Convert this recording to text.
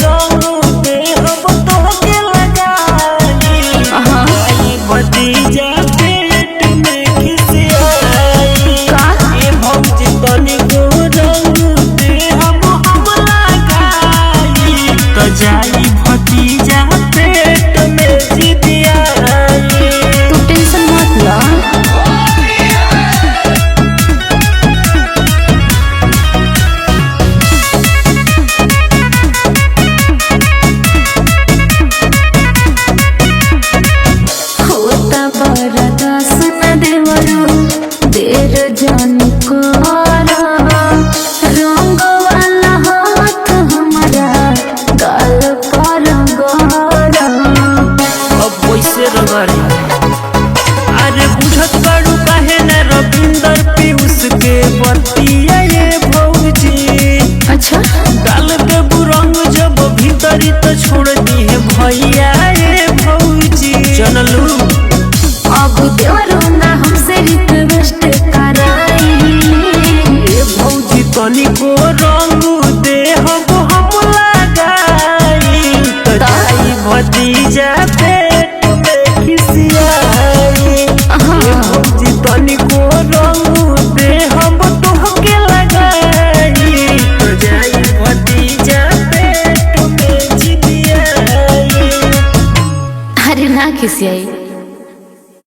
रंग दे हम तोहके लगाई। भतीजा पेट में खिसियाई ए भौजी तनिको रंग दे हम लगाई। तो जाई भतीजा पेट में जिदियाई। तू टेंशन मत ला। देर जानी को रंग वाला हाथ हमारा गाल पर गरा। अब वैसे रगड़ी अरे बुझत बाड़ू काहे न रविंदर पीयूष के बतिया ये भौजी। अच्छा डाल देबू रंग जब भीतरी तो छोड़ दी है भैया ये भौजी। चललू अब देवरो ना हमसे रिक्वेस्ट कराई। ए भौजी तनिको रंग दे हम लगाई। तो जाई भतीजा पेट में खिसियाई। ए भौजी तनिको रंग दे हम तोहके लगाई। तो जाई भतीजा पेट में जिदियाई। अरे ना खिसियाई।